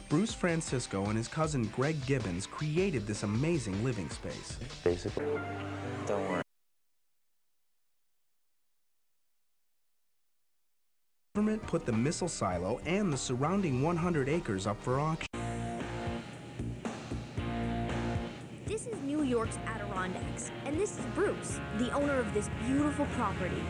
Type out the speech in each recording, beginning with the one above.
Bruce Francisco and his cousin Greg Gibbons created this amazing living space. Basically, don't worry. The government put the missile silo and the surrounding 100 acres up for auction. This is New York's Adirondacks, and this is Bruce, the owner of this beautiful property.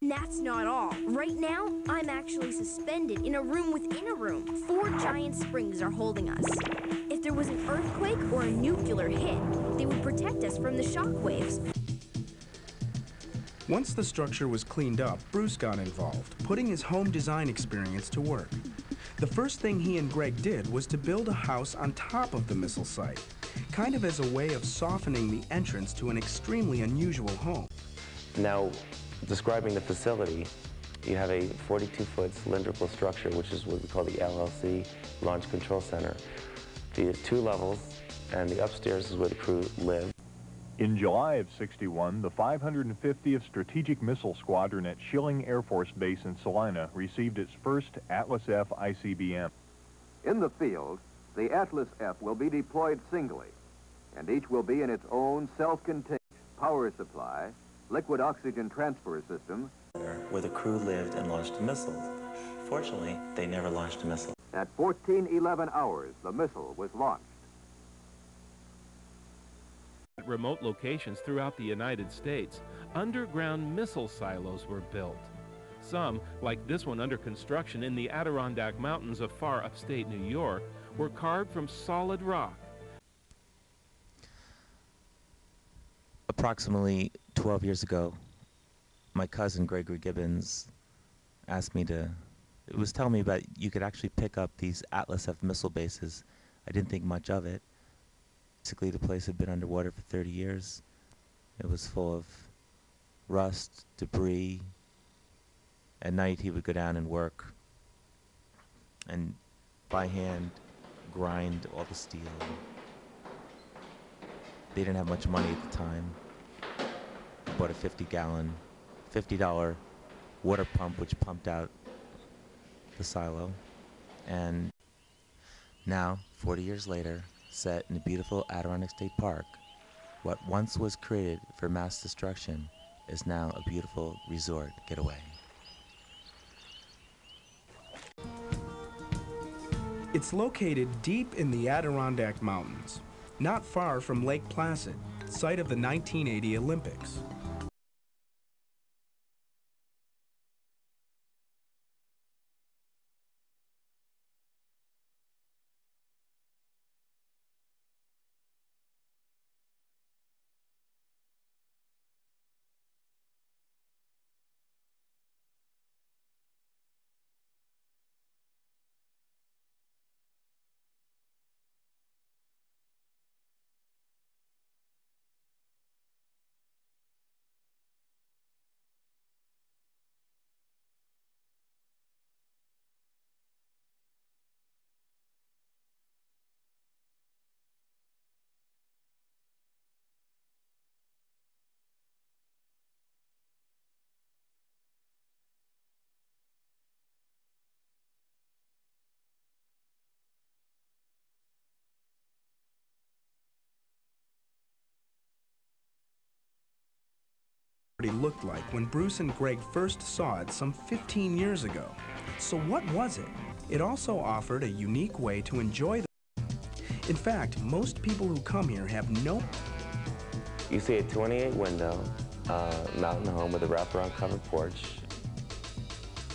And that's not all. Right now, I'm actually suspended in a room within a room. 4 giant springs are holding us. If there was an earthquake or a nuclear hit, they would protect us from the shock waves. Once the structure was cleaned up, Bruce got involved, putting his home design experience to work. The first thing he and Greg did was to build a house on top of the missile site, kind of as a way of softening the entrance to an extremely unusual home. Now, describing the facility, you have a 42-foot cylindrical structure, which is what we call the LLC, Launch Control Center. There's 2 levels, and the upstairs is where the crew live. In July of '61, the 550th Strategic Missile Squadron at Schilling Air Force Base in Salina received its first Atlas F ICBM. In the field, the Atlas F will be deployed singly, and each will be in its own self-contained power supply, liquid oxygen transfer system, Where the crew lived and launched missiles. Fortunately, they never launched a missile. At 14:11 hours, the missile was launched. At remote locations throughout the United States, underground missile silos were built. Some, like this one under construction in the Adirondack Mountains of far upstate New York, were carved from solid rock. Approximately 12 years ago, my cousin Gregory Gibbons asked me to, it was telling me about you could actually pick up these Atlas F missile bases. I didn't think much of it. Basically, the place had been underwater for 30 years. It was full of rust, debris. At night, he would go down and work and by hand grind all the steel. They didn't have much money at the time. He bought a $50 water pump, which pumped out the silo. And now, 40 years later, set in the beautiful Adirondack State Park, what once was created for mass destruction is now a beautiful resort getaway. It's located deep in the Adirondack Mountains, not far from Lake Placid, site of the 1980 Olympics. Looked like when Bruce and Greg first saw it some 15 years ago. So what was it? It also offered a unique way to enjoy the... In fact, most people who come here have no... You see a 28 window mountain home with a wraparound covered porch.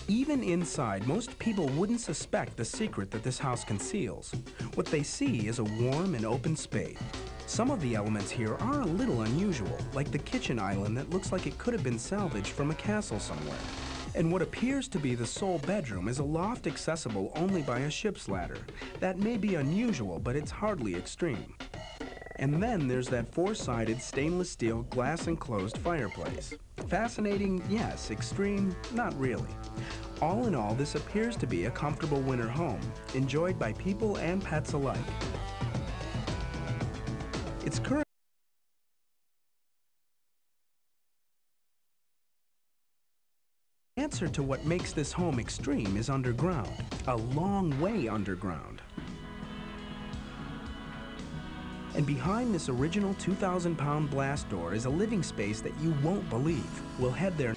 Even inside, most people wouldn't suspect the secret that this house conceals. What they see is a warm and open space. Some of the elements here are a little unusual, like the kitchen island that looks like it could have been salvaged from a castle somewhere. And what appears to be the sole bedroom is a loft accessible only by a ship's ladder. That may be unusual, but it's hardly extreme. And then there's that 4-sided stainless steel glass enclosed fireplace. Fascinating, yes. Extreme, not really. All in all, this appears to be a comfortable winter home, enjoyed by people and pets alike. It's current answer to what makes this home extreme is underground, a long way underground. And behind this original 2,000-pound blast door is a living space that you won't believe. We'll head there.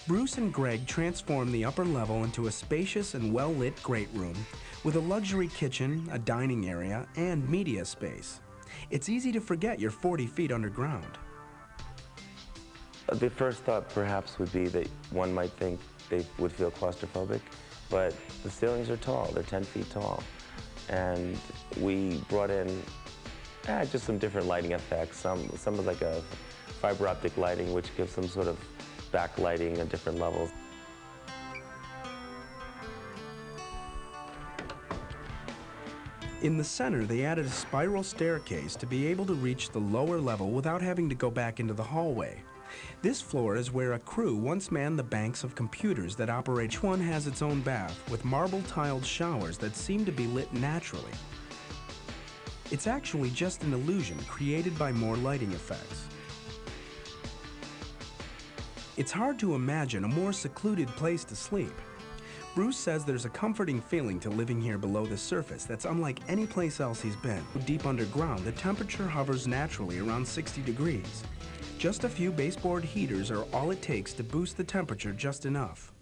Bruce and Greg transformed the upper level into a spacious and well-lit great room with a luxury kitchen, a dining area, and media space. It's easy to forget you're 40 feet underground. The first thought perhaps would be that one might think they would feel claustrophobic, but the ceilings are tall, they're 10 feet tall. And we brought in just some different lighting effects, some of like a fiber optic lighting, which gives some sort of backlighting at different levels. In the center, they added a spiral staircase to be able to reach the lower level without having to go back into the hallway. This floor is where a crew once manned the banks of computers that operate. Each one has its own bath with marble-tiled showers that seem to be lit naturally. It's actually just an illusion created by more lighting effects. It's hard to imagine a more secluded place to sleep. Bruce says there's a comforting feeling to living here below the surface that's unlike any place else he's been. Deep underground, the temperature hovers naturally around 60 degrees. Just a few baseboard heaters are all it takes to boost the temperature just enough.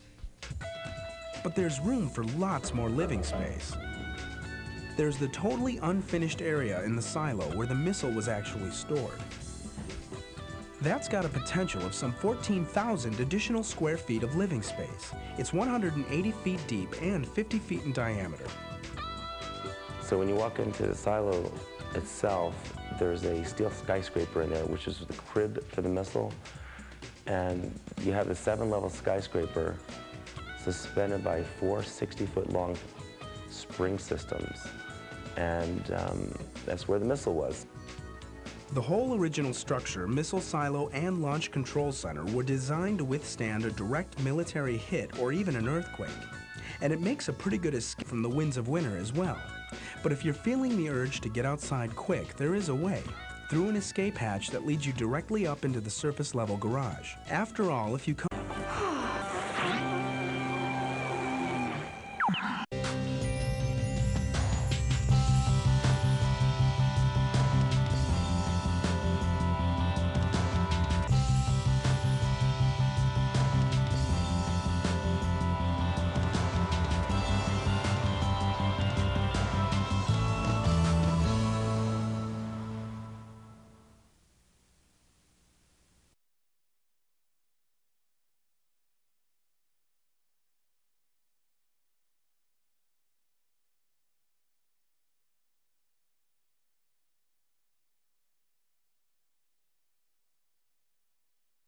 But there's room for lots more living space. There's the totally unfinished area in the silo where the missile was actually stored. That's got a potential of some 14,000 additional square feet of living space. It's 180 feet deep and 50 feet in diameter. So when you walk into the silo itself, there's a steel skyscraper in there, which is the crib for the missile. And you have the 7-level skyscraper suspended by 4 60-foot long spring systems. And that's where the missile was. The whole original structure, missile silo, and launch control center were designed to withstand a direct military hit or even an earthquake. And it makes a pretty good escape from the winds of winter as well. But if you're feeling the urge to get outside quick, there is a way. Through an escape hatch that leads you directly up into the surface level garage. After all, if you come